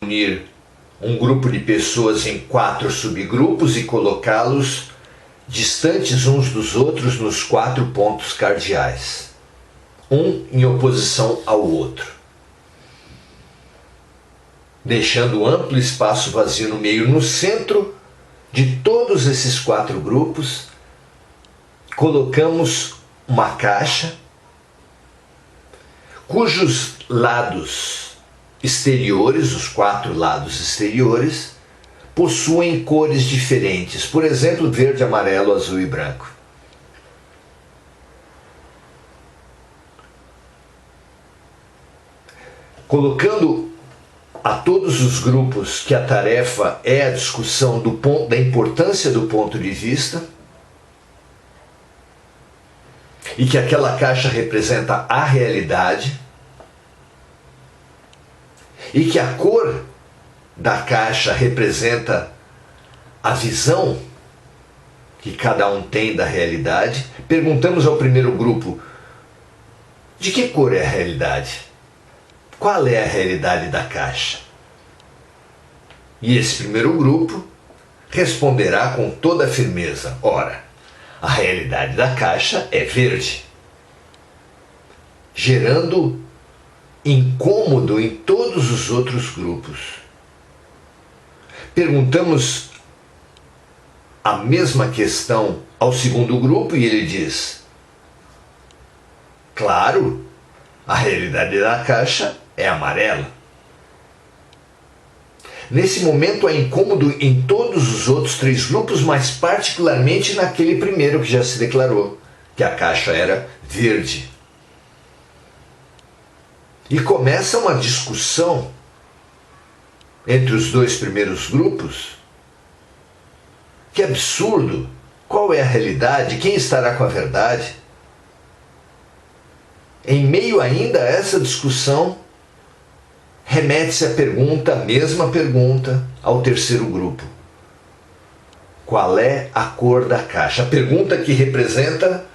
reunir um grupo de pessoas em 4 subgrupos e colocá-los distantes uns dos outros nos 4 pontos cardeais, um em oposição ao outro, deixando amplo espaço vazio no meio. No centro de todos esses 4 grupos, colocamos uma caixa cujos lados exteriores, os 4 lados exteriores, possuem cores diferentes, por exemplo, verde, amarelo, azul e branco. Colocando a todos os grupos que a tarefa é a discussão da importância do ponto de vista, e que aquela caixa representa a realidade, e que a cor da caixa representa a visão que cada um tem da realidade, perguntamos ao primeiro grupo: de que cor é a realidade? Qual é a realidade da caixa? E esse primeiro grupo responderá com toda a firmeza: ora, a realidade da caixa é verde, gerando incômodo em todos os outros grupos. Perguntamos a mesma questão ao segundo grupo e ele diz: claro, a realidade da caixa é amarela. Nesse momento há incômodo em todos os outros 3 grupos, mas particularmente naquele primeiro que já se declarou que a caixa era verde. E começa uma discussão entre os 2 primeiros grupos. Que absurdo! Qual é a realidade? Quem estará com a verdade? Em meio ainda a essa discussão, remete-se a mesma pergunta, ao terceiro grupo: qual é a cor da caixa? A pergunta que representa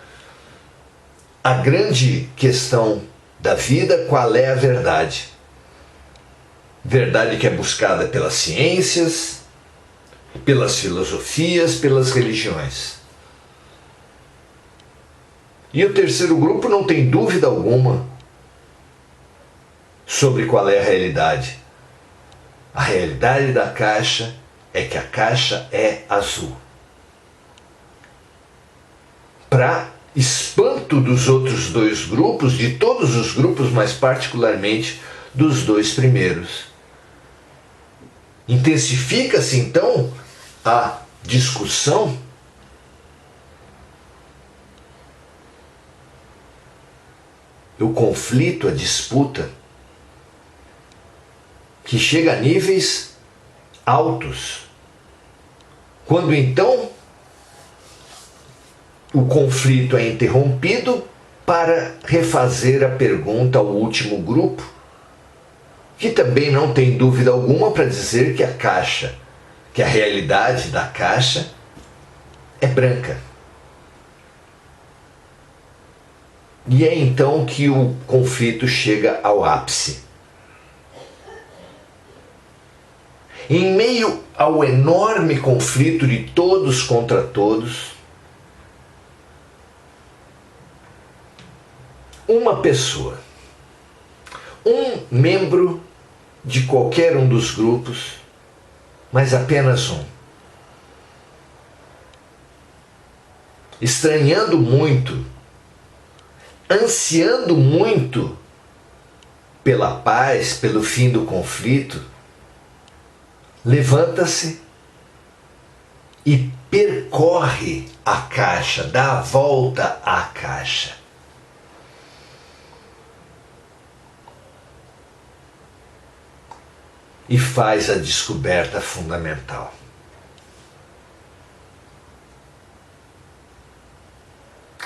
a grande questão da vida: qual é a verdade? Verdade que é buscada pelas ciências, pelas filosofias, pelas religiões. E o terceiro grupo não tem dúvida alguma sobre qual é a realidade. A realidade da caixa é que a caixa é azul. Para espanto dos outros 2 grupos, de todos os grupos, mas particularmente dos 2 primeiros. Intensifica-se então a discussão o conflito, a disputa, que chega a níveis altos. Quando então o conflito é interrompido para refazer a pergunta ao último grupo, que também não tem dúvida alguma para dizer que a caixa, que a realidade da caixa é branca. E é então que o conflito chega ao ápice. Em meio ao enorme conflito de todos contra todos, uma pessoa, um membro de qualquer um dos grupos, mas apenas um, estranhando muito, ansiando muito pela paz, pelo fim do conflito, levanta-se e percorre a caixa, dá a volta à caixa. E faz a descoberta fundamental.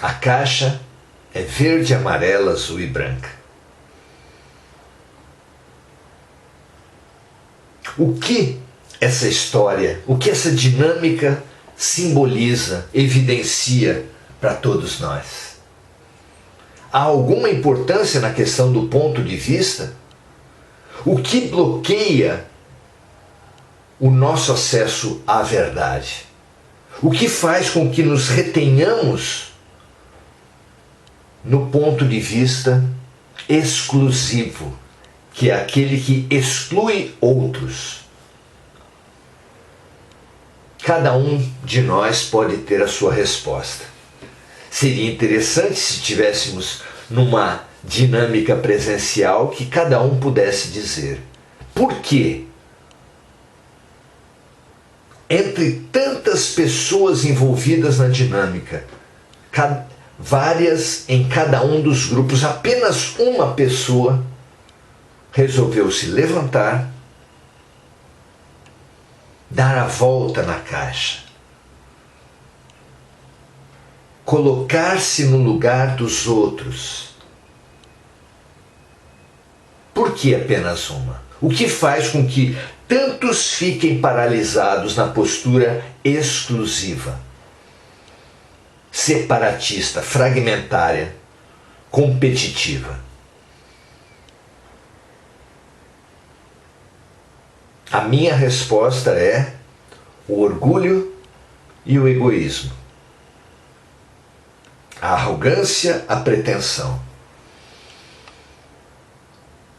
A caixa é verde, amarela, azul e branca. O que essa história, o que essa dinâmica simboliza, evidencia para todos nós? Há alguma importância na questão do ponto de vista? O que bloqueia o nosso acesso à verdade? O que faz com que nos retenhamos no ponto de vista exclusivo, que é aquele que exclui outros? Cada um de nós pode ter a sua resposta. Seria interessante se tivéssemos numa dinâmica presencial que cada um pudesse dizer por quê? Entre tantas pessoas envolvidas na dinâmica, várias em cada um dos grupos, apenas uma pessoa resolveu se levantar, dar a volta na caixa, colocar-se no lugar dos outros. Por que apenas uma? O que faz com que tantos fiquem paralisados na postura exclusiva, separatista, fragmentária, competitiva? A minha resposta é o orgulho e o egoísmo. A arrogância, a pretensão.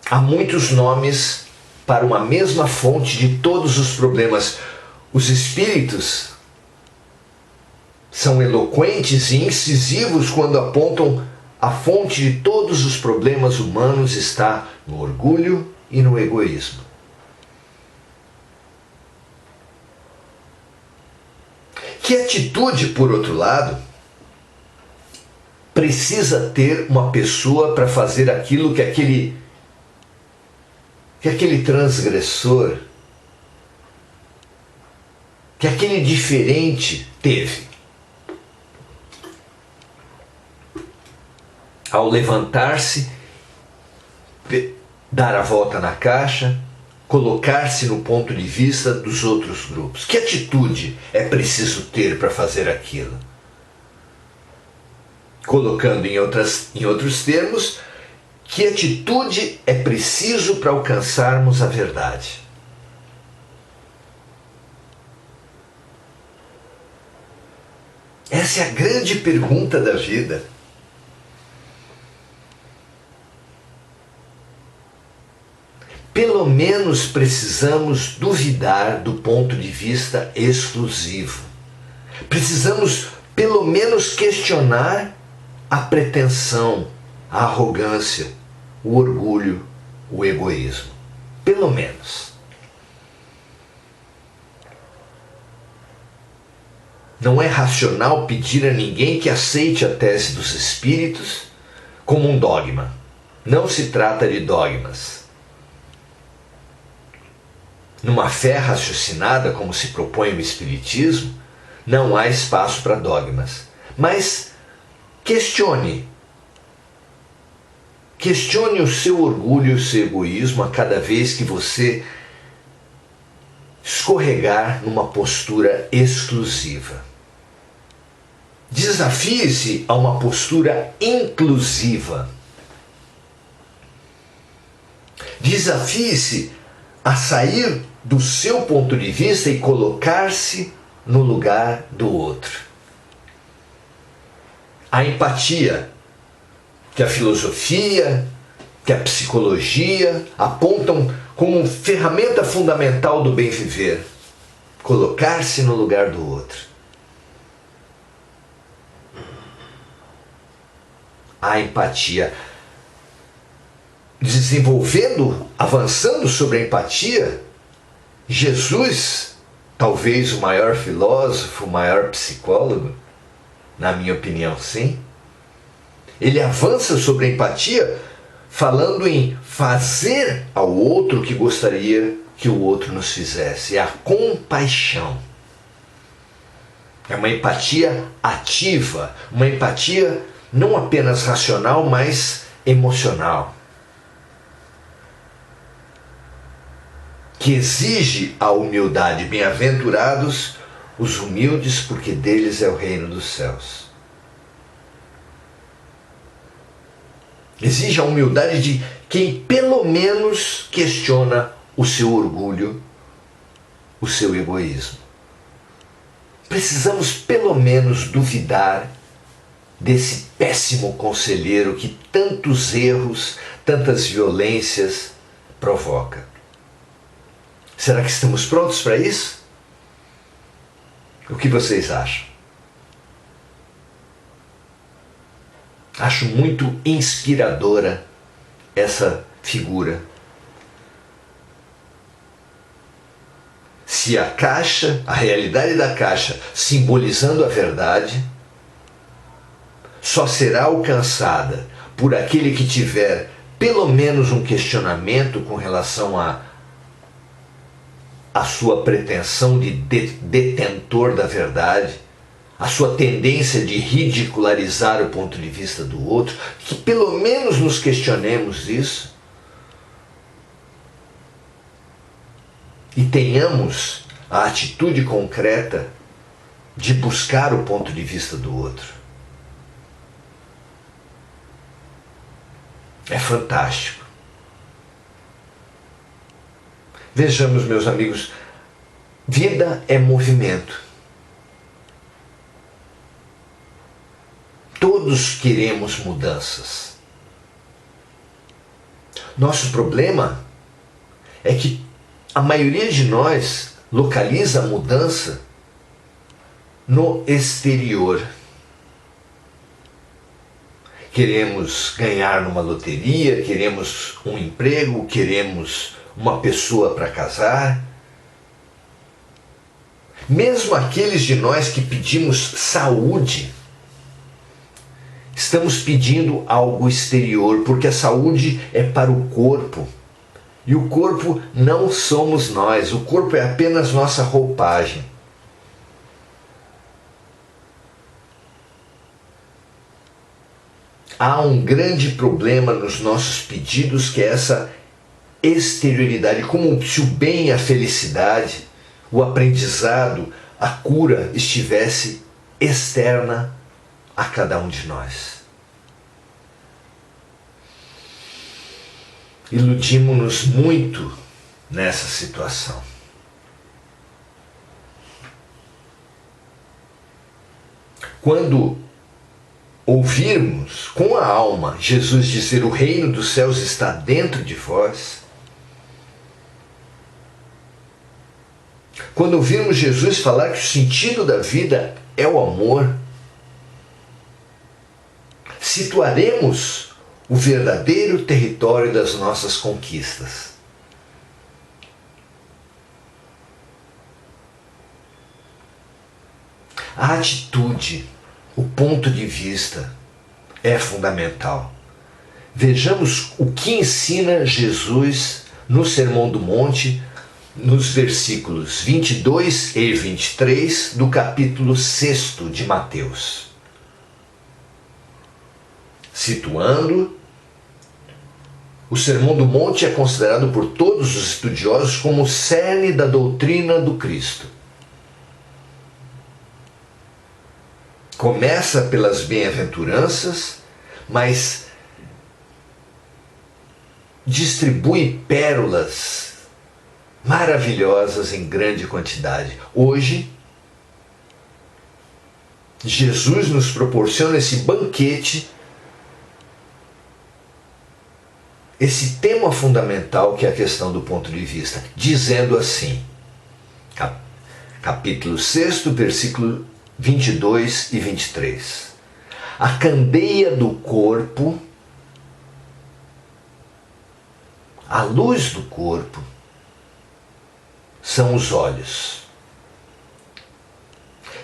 Há muitos nomes para uma mesma fonte de todos os problemas. Os espíritos são eloquentes e incisivos quando apontam a fonte de todos os problemas humanos está no orgulho e no egoísmo. Que atitude, por outro lado, precisa ter uma pessoa para fazer aquilo que aquele transgressor, que aquele diferente teve? Ao levantar-se, dar a volta na caixa, colocar-se no ponto de vista dos outros grupos. Que atitude é preciso ter para fazer aquilo? Colocando em outros termos, que atitude é preciso para alcançarmos a verdade? Essa é a grande pergunta da vida. Pelo menos precisamos duvidar do ponto de vista exclusivo. Precisamos pelo menos questionar a pretensão, a arrogância, o orgulho, o egoísmo. Pelo menos. Não é racional pedir a ninguém que aceite a tese dos espíritos como um dogma. Não se trata de dogmas. Numa fé raciocinada, como se propõe o Espiritismo, não há espaço para dogmas. Mas questione o seu orgulho e o seu egoísmo a cada vez que você escorregar numa postura exclusiva. Desafie-se a uma postura inclusiva. Desafie-se a sair do seu ponto de vista e colocar-se no lugar do outro. A empatia, que a filosofia, que a psicologia apontam como ferramenta fundamental do bem viver. Colocar-se no lugar do outro. A empatia. Avançando sobre a empatia, Jesus, talvez o maior filósofo, o maior psicólogo, na minha opinião, sim, ele avança sobre a empatia falando em fazer ao outro o que gostaria que o outro nos fizesse. É a compaixão. É uma empatia ativa, uma empatia não apenas racional, mas emocional, que exige a humildade. Bem-aventurados os humildes, porque deles é o reino dos céus. Exige a humildade de quem pelo menos questiona o seu orgulho o seu egoísmo. Precisamos pelo menos duvidar desse péssimo conselheiro que tantos erros, tantas violências provoca. Será que estamos prontos para isso? O que vocês acham? Acho muito inspiradora essa figura. Se a caixa, a realidade da caixa, simbolizando a verdade, só será alcançada por aquele que tiver pelo menos um questionamento com relação a sua pretensão de detentor da verdade, a sua tendência de ridicularizar o ponto de vista do outro, que pelo menos nos questionemos isso e tenhamos a atitude concreta de buscar o ponto de vista do outro. É fantástico. Vejamos, meus amigos, vida é movimento. Todos queremos mudanças. Nosso problema é que a maioria de nós localiza a mudança no exterior. Queremos ganhar numa loteria, queremos um emprego, queremos uma pessoa para casar. Mesmo aqueles de nós que pedimos saúde, estamos pedindo algo exterior, porque a saúde é para o corpo. E o corpo não somos nós, o corpo é apenas nossa roupagem. Há um grande problema nos nossos pedidos, que é essa exterioridade, como se o bem, a felicidade, o aprendizado, a cura estivesse externa a cada um de nós. Iludimos-nos muito nessa situação. Quando ouvirmos com a alma Jesus dizer: o reino dos céus está dentro de vós, quando ouvirmos Jesus falar que o sentido da vida é o amor, situaremos o verdadeiro território das nossas conquistas. A atitude, o ponto de vista é fundamental. Vejamos o que ensina Jesus no Sermão do Monte, nos versículos 22 e 23 do capítulo 6 de Mateus. Situando, o Sermão do Monte é considerado por todos os estudiosos como o cerne da doutrina do Cristo. Começa pelas bem-aventuranças, mas distribui pérolas maravilhosas em grande quantidade. Hoje, Jesus nos proporciona esse banquete, esse tema fundamental que é a questão do ponto de vista, dizendo assim, capítulo 6, versículo 22 e 23. A candeia do corpo, a luz do corpo, são os olhos.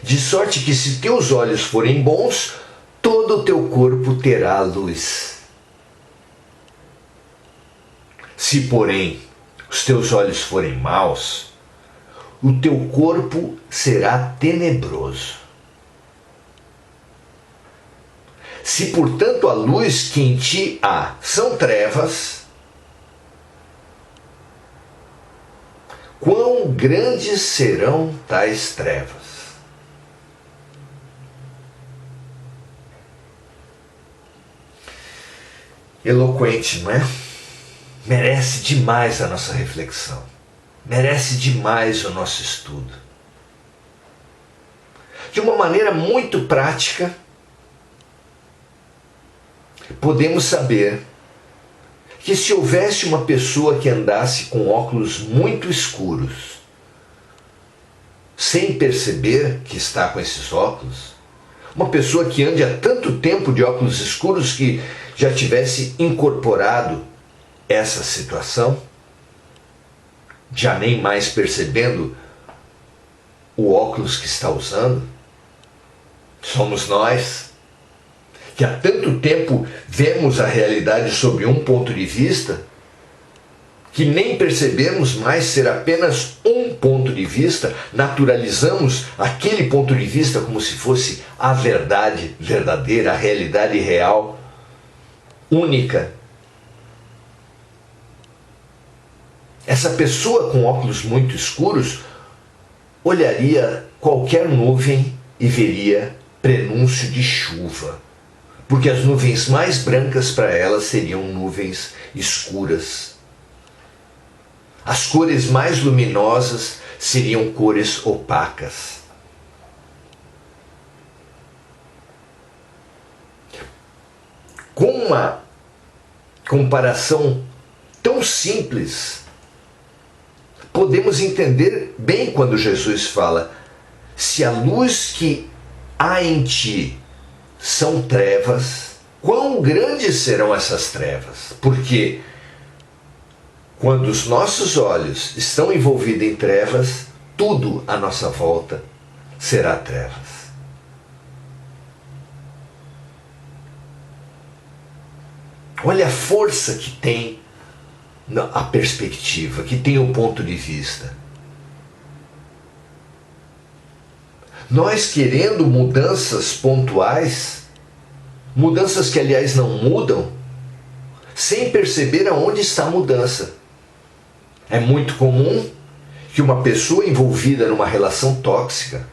De sorte que se teus olhos forem bons, todo o teu corpo terá luz. Se, porém, os teus olhos forem maus, o teu corpo será tenebroso. Se, portanto, a luz que em ti há são trevas, quão grandes serão tais trevas? Eloquente, não é? Merece demais a nossa reflexão. merece demais o nosso estudo. De uma maneira muito prática, podemos saber que se houvesse uma pessoa que andasse com óculos muito escuros, sem perceber que está com esses óculos, uma pessoa que ande há tanto tempo de óculos escuros que já tivesse incorporado essa situação, já nem mais percebendo o óculos que está usando, somos nós, que há tanto tempo vemos a realidade sob um ponto de vista, que nem percebemos mais ser apenas um ponto de vista, naturalizamos aquele ponto de vista como se fosse a verdade verdadeira, a realidade real, única. Essa pessoa com óculos muito escuros olharia qualquer nuvem e veria prenúncio de chuva, porque as nuvens mais brancas para ela seriam nuvens escuras. As cores mais luminosas seriam cores opacas. Com uma comparação tão simples, podemos entender bem quando Jesus fala: se a luz que há em ti são trevas, quão grandes serão essas trevas? Porque quando os nossos olhos estão envolvidos em trevas, tudo à nossa volta será trevas. Olha a força que tem a perspectiva, que tem o ponto de vista. Nós querendo mudanças pontuais, mudanças que aliás não mudam, sem perceber aonde está a mudança. É muito comum que uma pessoa envolvida numa relação tóxica,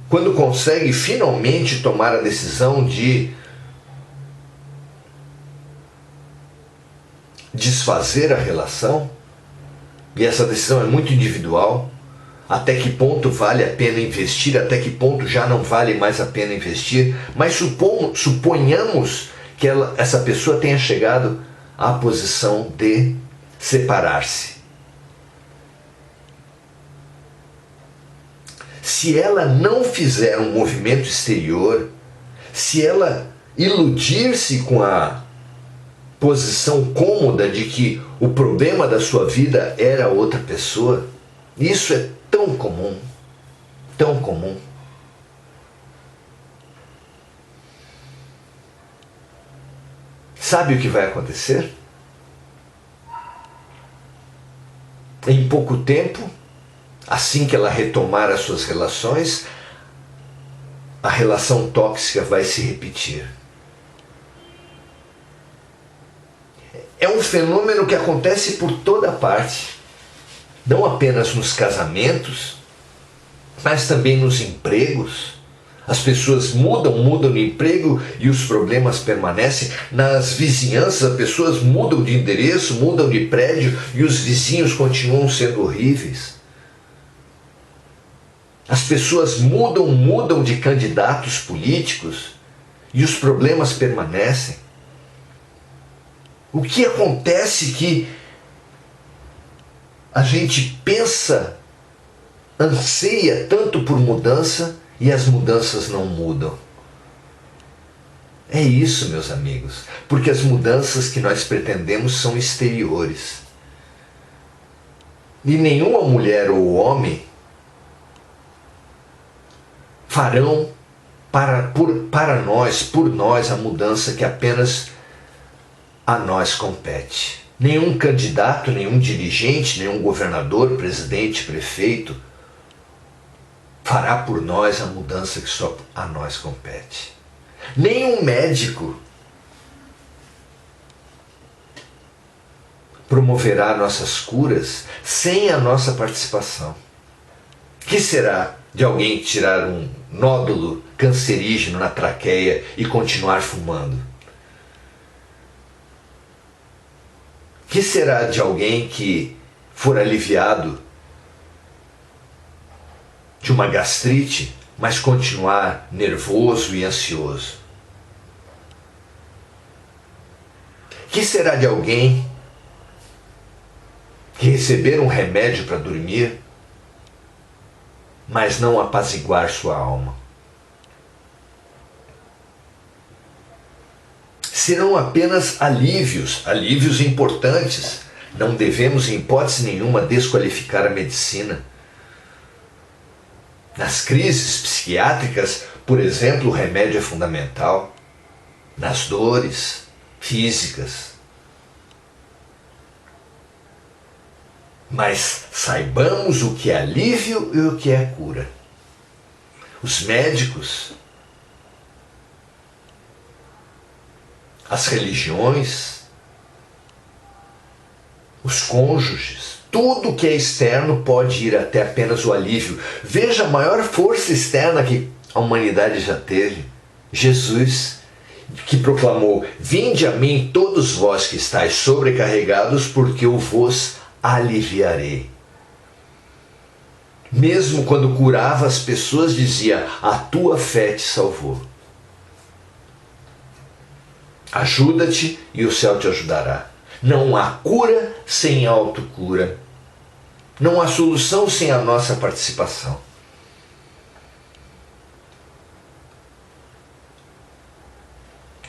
quando consegue finalmente tomar a decisão de desfazer a relação, e essa decisão é muito individual, até que ponto vale a pena investir, até que ponto já não vale mais a pena investir, mas suponhamos que essa pessoa tenha chegado à posição de separar-se. Se ela não fizer um movimento exterior, se ela iludir-se com a posição cômoda de que o problema da sua vida era outra pessoa, isso é tão comum, tão comum. Sabe o que vai acontecer? Em pouco tempo, assim que ela retomar as suas relações, a relação tóxica vai se repetir. É um fenômeno que acontece por toda parte, não apenas nos casamentos, mas também nos empregos. As pessoas mudam de emprego e os problemas permanecem. Nas vizinhanças, as pessoas mudam de endereço, mudam de prédio e os vizinhos continuam sendo horríveis. As pessoas mudam de candidatos políticos e os problemas permanecem. O que acontece que a gente pensa, anseia tanto por mudança e as mudanças não mudam? É isso, meus amigos, porque as mudanças que nós pretendemos são exteriores. E nenhuma mulher ou homem farão por nós a mudança que apenas a nós compete. Nenhum candidato, nenhum dirigente, nenhum governador, presidente, prefeito fará por nós a mudança que só a nós compete. Nenhum médico promoverá nossas curas sem a nossa participação. Que será de alguém tirar um nódulo cancerígeno na traqueia e continuar fumando? Que será de alguém que for aliviado de uma gastrite, mas continuar nervoso e ansioso? Que será de alguém que receber um remédio para dormir, mas não apaziguar sua alma? Serão apenas alívios importantes. Não devemos, em hipótese nenhuma, desqualificar a medicina. Nas crises psiquiátricas, por exemplo, o remédio é fundamental. Nas dores físicas. Mas saibamos o que é alívio e o que é cura. Os médicos, as religiões, os cônjuges, tudo que é externo pode ir até apenas o alívio. Veja a maior força externa que a humanidade já teve. Jesus, que proclamou: vinde a mim todos vós que estáis sobrecarregados, porque eu vos aliviarei. Mesmo quando curava as pessoas, dizia: a tua fé te salvou. Ajuda-te e o céu te ajudará. Não há cura sem autocura. Não há solução sem a nossa participação.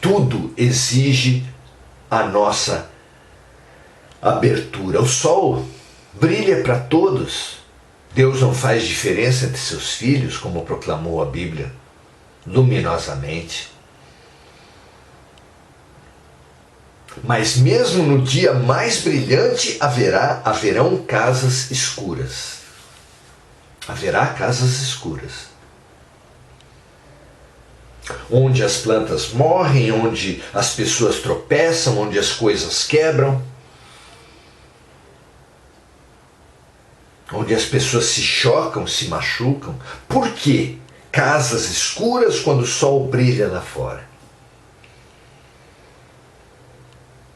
Tudo exige a nossa abertura. O sol brilha para todos. Deus não faz diferença entre seus filhos, como proclamou a Bíblia luminosamente. Mas mesmo no dia mais brilhante haverão casas escuras. Haverá casas escuras. Onde as plantas morrem, onde as pessoas tropeçam, onde as coisas quebram. Onde as pessoas se chocam, se machucam. Por quê? Casas escuras quando o sol brilha lá fora.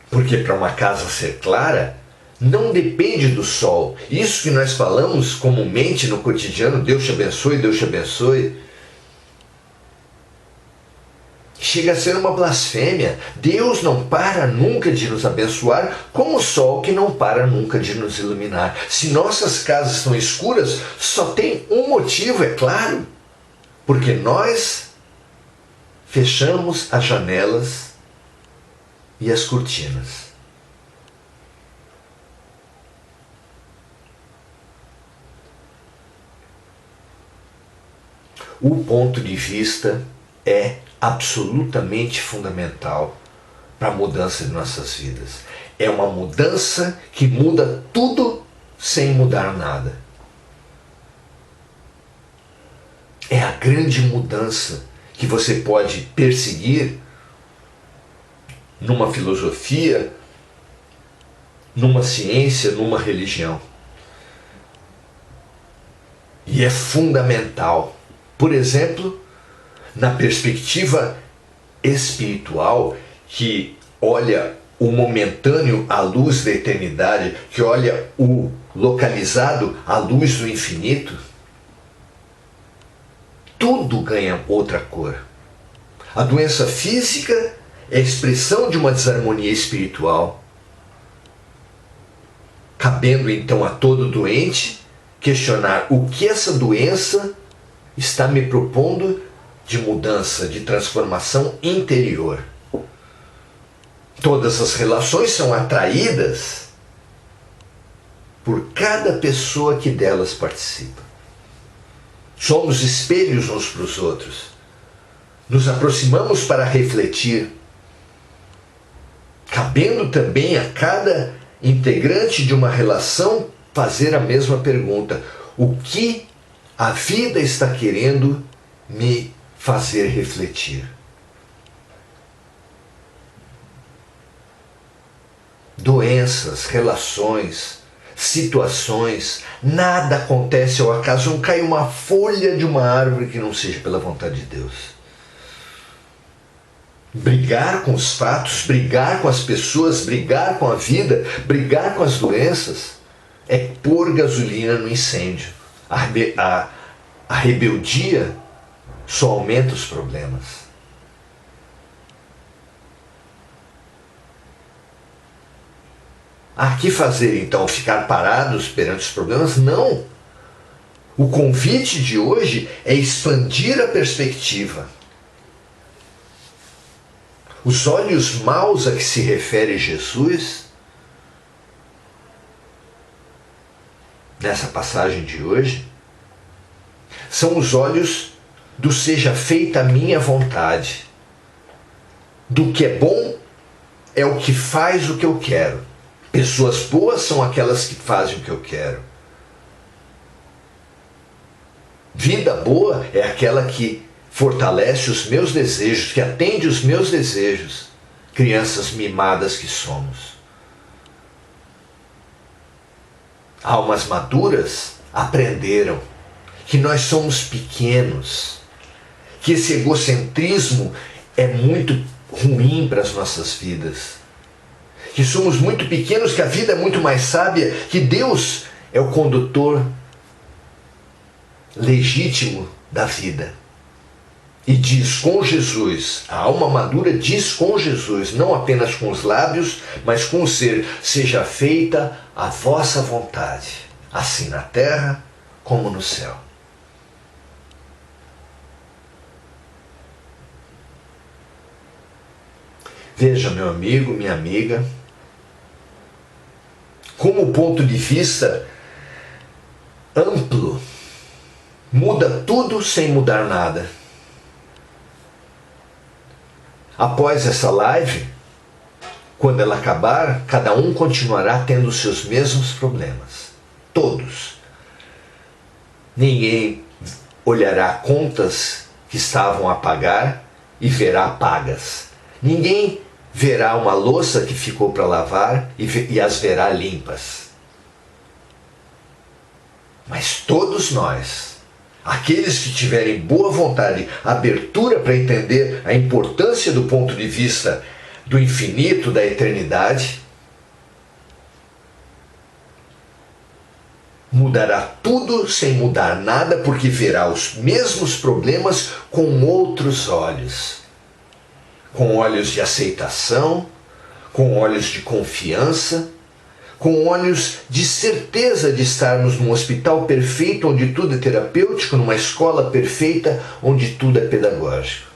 Porque para uma casa ser clara, não depende do sol. Isso que nós falamos comumente no cotidiano, Deus te abençoe, Deus te abençoe, chega a ser uma blasfêmia. Deus não para nunca de nos abençoar, como o sol que não para nunca de nos iluminar. Se nossas casas estão escuras, só tem um motivo, é claro. Porque nós fechamos as janelas e as cortinas. O ponto de vista é absolutamente fundamental para a mudança de nossas vidas. É uma mudança que muda tudo sem mudar nada. É a grande mudança que você pode perseguir numa filosofia, numa ciência, numa religião. E é fundamental. Por exemplo, na perspectiva espiritual, que olha o momentâneo à luz da eternidade, que olha o localizado à luz do infinito, tudo ganha outra cor. A doença física é a expressão de uma desarmonia espiritual. Cabendo então a todo doente questionar o que essa doença está me propondo de mudança, de transformação interior. Todas as relações são atraídas por cada pessoa que delas participa. Somos espelhos uns para os outros. Nos aproximamos para refletir, cabendo também a cada integrante de uma relação fazer a mesma pergunta: o que a vida está querendo me fazer refletir? Doenças, relações, situações, nada acontece ao acaso, não cai uma folha de uma árvore que não seja pela vontade de Deus. Brigar com os fatos, brigar com as pessoas, brigar com a vida, brigar com as doenças, é pôr gasolina no incêndio. A rebeldia só aumenta os problemas. Que fazer então? Ficar parados perante os problemas? Não! O convite de hoje é expandir a perspectiva. Os olhos maus a que se refere Jesus, nessa passagem de hoje, são os olhos do seja feita a minha vontade. Do que é bom é o que faz o que eu quero. Pessoas boas são aquelas que fazem o que eu quero. Vida boa é aquela que fortalece os meus desejos, que atende os meus desejos. Crianças mimadas que somos. Almas maduras aprenderam que nós somos pequenos, que esse egocentrismo é muito ruim para as nossas vidas, que somos muito pequenos, que a vida é muito mais sábia, que Deus é o condutor legítimo da vida. E diz com Jesus, a alma madura diz com Jesus, não apenas com os lábios, mas com o ser, seja feita a vossa vontade, assim na terra como no céu. Veja, meu amigo, minha amiga, como o ponto de vista amplo muda tudo sem mudar nada. Após essa live, quando ela acabar, cada um continuará tendo os seus mesmos problemas. Todos. Ninguém olhará contas que estavam a pagar e verá pagas. Ninguém verá uma louça que ficou para lavar e as verá limpas. Mas todos nós, aqueles que tiverem boa vontade, abertura para entender a importância do ponto de vista do infinito, da eternidade, mudará tudo sem mudar nada, porque verá os mesmos problemas com outros olhos. Com olhos de aceitação, com olhos de confiança, com olhos de certeza de estarmos num hospital perfeito, onde tudo é terapêutico, numa escola perfeita, onde tudo é pedagógico.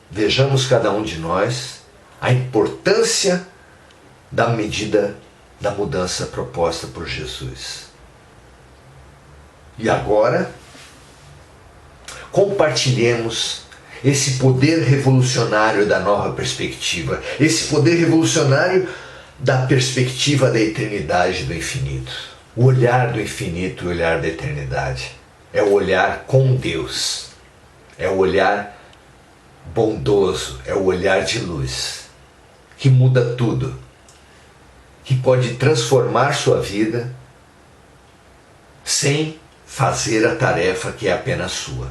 Vejamos cada um de nós a importância da medida da mudança proposta por Jesus. E agora, compartilhemos esse poder revolucionário da nova perspectiva, esse poder revolucionário da perspectiva da eternidade, do infinito. O olhar do infinito e o olhar da eternidade é o olhar com Deus, é o olhar bondoso, é o olhar de luz, que muda tudo, que pode transformar sua vida sem fazer a tarefa que é apenas sua.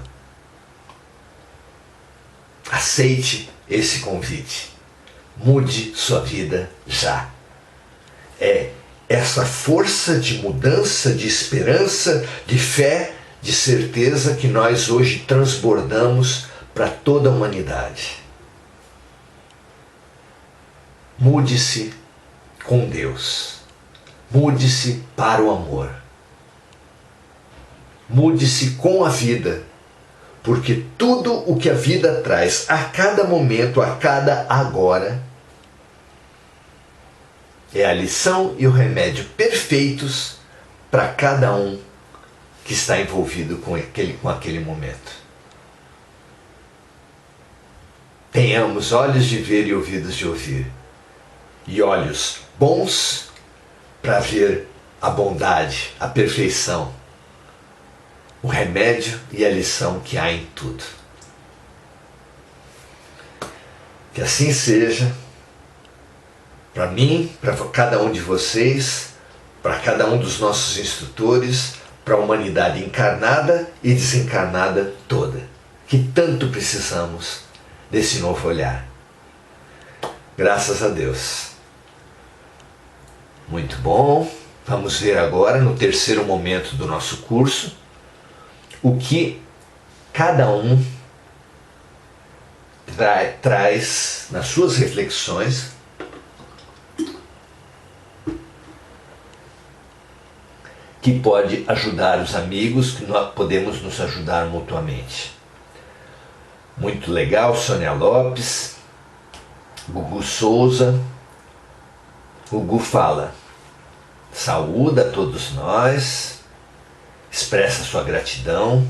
Aceite esse convite. Mude sua vida já. É essa força de mudança, de esperança, de fé, de certeza que nós hoje transbordamos para toda a humanidade. Mude-se com Deus. Mude-se para o amor. Mude-se com a vida, porque tudo o que a vida traz a cada momento, a cada agora, é a lição e o remédio perfeitos para cada um que está envolvido com aquele momento. Tenhamos olhos de ver e ouvidos de ouvir, e olhos bons para ver a bondade, a perfeição, o remédio e a lição que há em tudo. Que assim seja, para mim, para cada um de vocês, para cada um dos nossos instrutores, para a humanidade encarnada e desencarnada toda, que tanto precisamos desse novo olhar. Graças a Deus. Muito bom. Vamos ver agora, no terceiro momento do nosso curso, o que cada um traz nas suas reflexões que pode ajudar os amigos, que nós podemos nos ajudar mutuamente. Muito legal, Sônia Lopes, Gugu Souza. Gugu fala: saúda a todos nós, expressa sua gratidão.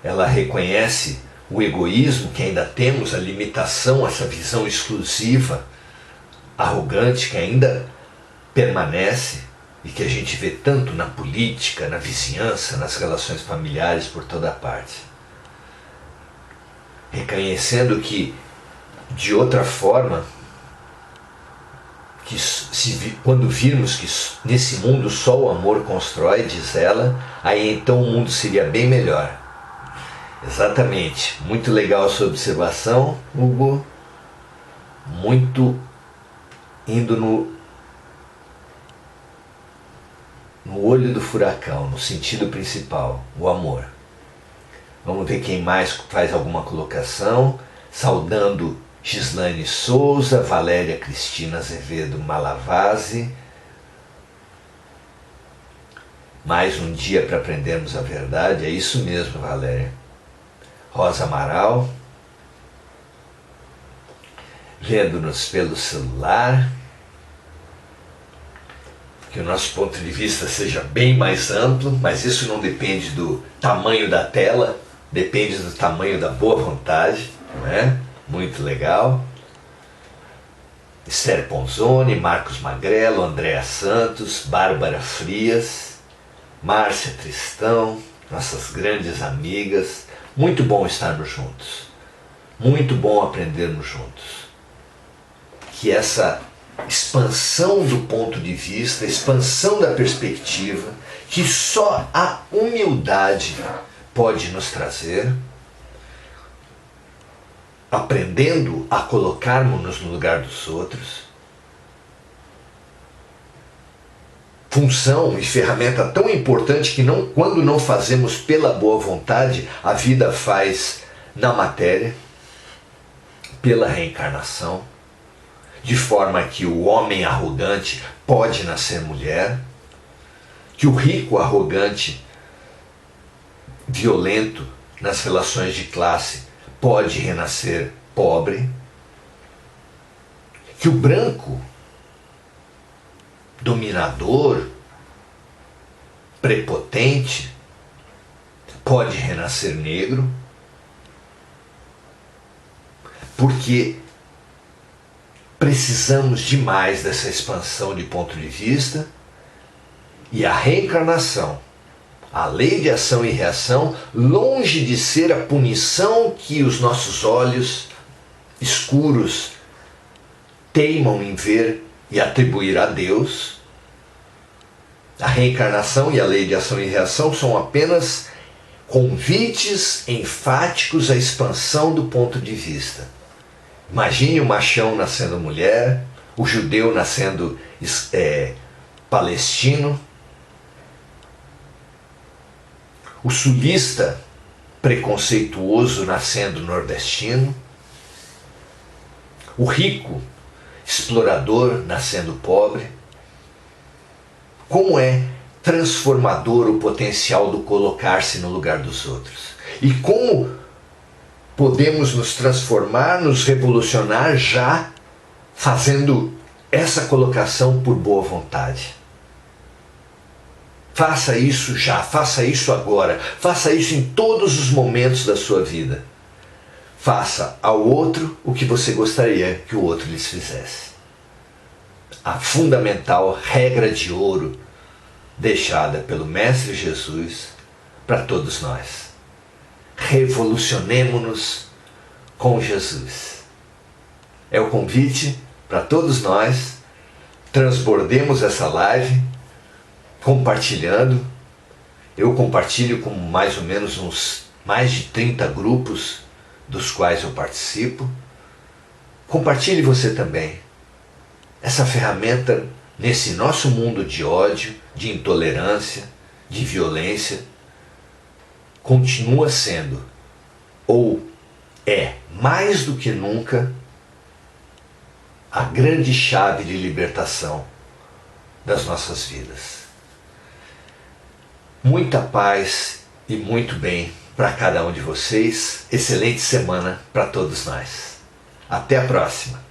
Ela reconhece o egoísmo que ainda temos, a limitação, essa visão exclusiva, arrogante que ainda permanece e que a gente vê tanto na política, na vizinhança, nas relações familiares, por toda parte. Reconhecendo que, de outra forma, que quando virmos que nesse mundo só o amor constrói, diz ela, aí então o mundo seria bem melhor. Exatamente, muito legal a sua observação, Hugo. Muito indo no olho do furacão, no sentido principal, o amor. Vamos ver quem mais faz alguma colocação. Saudando Gislane Souza, Valéria Cristina Azevedo Malavase. Mais um dia para aprendermos a verdade, é isso mesmo, Valéria. Rosa Amaral, vendo-nos pelo celular, que o nosso ponto de vista seja bem mais amplo, mas isso não depende do tamanho da tela, depende do tamanho da boa vontade, não é? Muito legal. Esther Ponzoni, Marcos Magrelo, Andréa Santos, Bárbara Frias, Márcia Tristão, nossas grandes amigas. Muito bom estarmos juntos, muito bom aprendermos juntos. Que essa expansão do ponto de vista, expansão da perspectiva, que só a humildade pode nos trazer, aprendendo a colocarmos-nos no lugar dos outros, função e ferramenta tão importante que quando não fazemos pela boa vontade, a vida faz na matéria, pela reencarnação, de forma que o homem arrogante pode nascer mulher, que o rico arrogante, violento nas relações de classe, pode renascer pobre, que o branco dominador, prepotente, pode renascer negro, porque precisamos demais dessa expansão de ponto de vista, e a reencarnação, a lei de ação e reação, longe de ser a punição que os nossos olhos escuros teimam em ver e atribuir a Deus, a reencarnação e a lei de ação e reação são apenas convites enfáticos à expansão do ponto de vista. Imagine o machão nascendo mulher, o judeu nascendo palestino, o sulista preconceituoso nascendo nordestino, o rico explorador nascendo pobre. Como é transformador o potencial do colocar-se no lugar dos outros. E como podemos nos transformar, nos revolucionar já fazendo essa colocação por boa vontade. Faça isso já, faça isso agora, faça isso em todos os momentos da sua vida. Faça ao outro o que você gostaria que o outro lhes fizesse. A fundamental regra de ouro deixada pelo Mestre Jesus para todos nós. Revolucionemo-nos com Jesus. É o convite para todos nós transbordemos essa live compartilhando. Eu compartilho com mais ou menos mais de 30 grupos dos quais eu participo. Compartilhe você também. Essa ferramenta nesse nosso mundo de ódio, de intolerância, de violência, continua sendo, ou é mais do que nunca, a grande chave de libertação das nossas vidas. Muita paz e muito bem para cada um de vocês. Excelente semana para todos nós. Até a próxima.